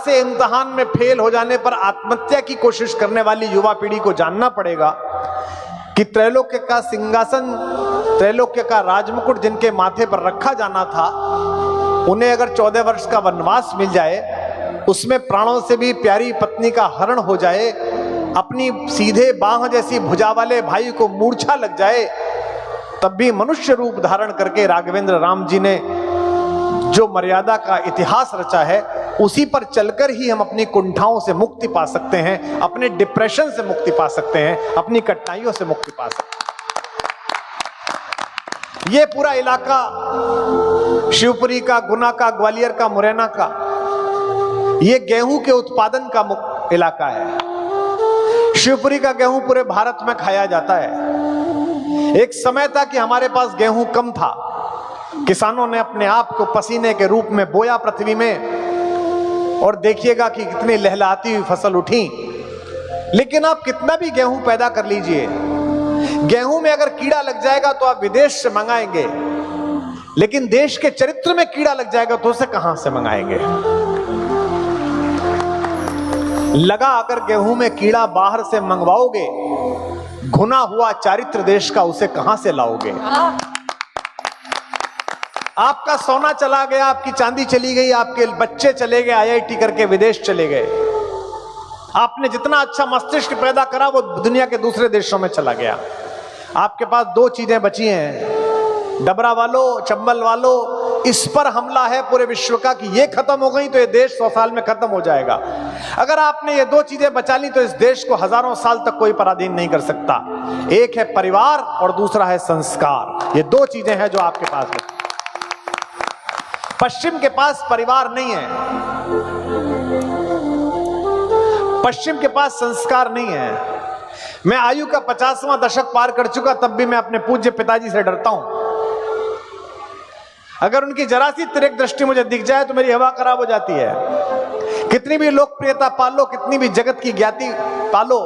से इम्तिहान में फेल हो जाने पर आत्महत्या की कोशिश करने वाली युवा पीढ़ी को जानना पड़ेगा कि त्रैलोक्य का सिंहासन, त्रैलोक्य का राजमुकुट जिनके माथे पर रखा जाना था, उन्हें अगर 14 वर्ष का वनवास मिल जाए, उसमें प्राणों से भी प्यारी पत्नी का हरण हो जाए, अपनी सीधे बाह जैसी भुजा वाले भाई को मूर्छा लग जाए, तब भी मनुष्य रूप धारण करके राघवेंद्र राम जी ने जो मर्यादा का इतिहास रचा है, उसी पर चलकर ही हम अपनी कुंठाओं से मुक्ति पा सकते हैं, अपने डिप्रेशन से मुक्ति पा सकते हैं, अपनी कठिनाइयों से मुक्ति पा सकते हैं। ये पूरा इलाका शिवपुरी का, गुना का, ग्वालियर का, मुरैना का, ये गेहूं के उत्पादन का इलाका है। शिवपुरी का गेहूं पूरे भारत में खाया जाता है। एक समय था कि हमारे पास गेहूं कम था, किसानों ने अपने आप को पसीने के रूप में बोया पृथ्वी में, और देखिएगा कि कितनी लहलहाती हुई फसल उठी। लेकिन आप कितना भी गेहूं पैदा कर लीजिए, गेहूं में अगर कीड़ा लग जाएगा तो आप विदेश से मंगाएंगे, लेकिन देश के चरित्र में कीड़ा लग जाएगा तो उसे कहां से मंगाएंगे? लगा अगर गेहूं में कीड़ा बाहर से मंगवाओगे, घुना हुआ चारित्र देश का उसे कहां से लाओगे? आपका सोना चला गया, आपकी चांदी चली गई, आपके बच्चे चले गए आईआईटी करके विदेश चले गए, आपने जितना अच्छा मस्तिष्क पैदा करा वो दुनिया के दूसरे देशों में चला गया। आपके पास दो चीजें बची हैं, डबरा वालों, चंबल वालों, इस पर हमला है पूरे विश्व का कि ये खत्म हो गई तो ये देश 100 साल में खत्म हो जाएगा। अगर आपने ये दो चीजें बचा ली तो इस देश को हजारों साल तक कोई पराधीन नहीं कर सकता। एक है परिवार और दूसरा है संस्कार। ये दो चीजें हैं जो आपके पास है। पश्चिम के पास परिवार नहीं है, पश्चिम के पास संस्कार नहीं है। मैं आयु का 50वां दशक पार कर चुका, तब भी मैं अपने पूज्य पिताजी से डरता हूं। अगर उनकी जरा सी तिरक दृष्टि मुझे दिख जाए तो मेरी हवा खराब हो जाती है। कितनी भी लोकप्रियता पालो, कितनी भी जगत की ज्ञाति पालो,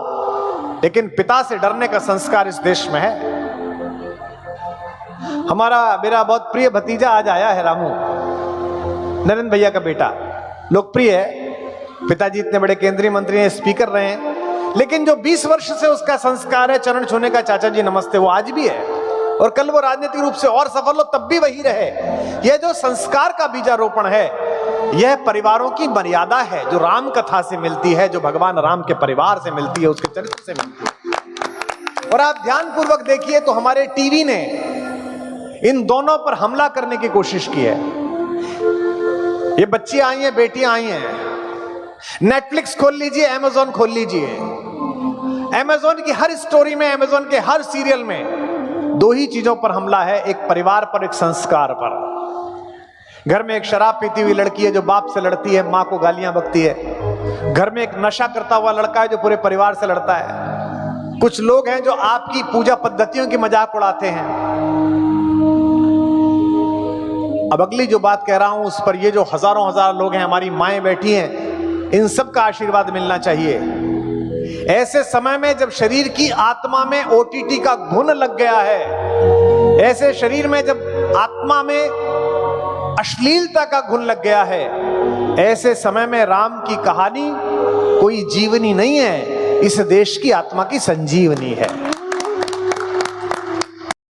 लेकिन पिता से डरने का संस्कार इस देश में है। मेरा बहुत प्रिय भतीजा आज आया है, रामू, नरेंद्र भैया का बेटा, लोकप्रिय है, पिताजी इतने बड़े केंद्रीय मंत्री हैं, स्पीकर रहे हैं, लेकिन जो 20 वर्ष से उसका संस्कार है चरण छूने का, चाचा जी नमस्ते, वो आज भी है। और कल वो राजनीतिक रूप से और सफल हो तब भी वही रहे। यह जो संस्कार का बीजारोपण है, यह परिवारों की मर्यादा है, जो राम कथा से मिलती है, जो भगवान राम के परिवार से मिलती है, उसके चरित्र से मिलती है। और आप ध्यानपूर्वक देखिए तो हमारे टीवी ने इन दोनों पर हमला करने की कोशिश की है। ये बच्ची आई हैं, बेटियां आई हैं, नेटफ्लिक्स खोल लीजिए, अमेज़न खोल लीजिए, अमेज़न की हर स्टोरी में, अमेज़न के हर सीरियल में दो ही चीजों पर हमला है, एक परिवार पर, एक संस्कार पर। घर में एक शराब पीती हुई लड़की है जो बाप से लड़ती है, मां को गालियां बकती है। घर में एक नशा करता हुआ लड़का है जो पूरे परिवार से लड़ता है। कुछ लोग हैं जो आपकी पूजा पद्धतियों की मजाक उड़ाते हैं। अब अगली जो बात कह रहा हूं उस पर ये जो हजारों हजार लोग हैं, हमारी माएं बैठी हैं, इन सब का आशीर्वाद मिलना चाहिए। ऐसे समय में जब शरीर की आत्मा में ओटीटी का घुन लग गया है, ऐसे शरीर में जब आत्मा में अश्लीलता का घुन लग गया है, ऐसे समय में राम की कहानी कोई जीवनी नहीं है, इस देश की आत्मा की संजीवनी है।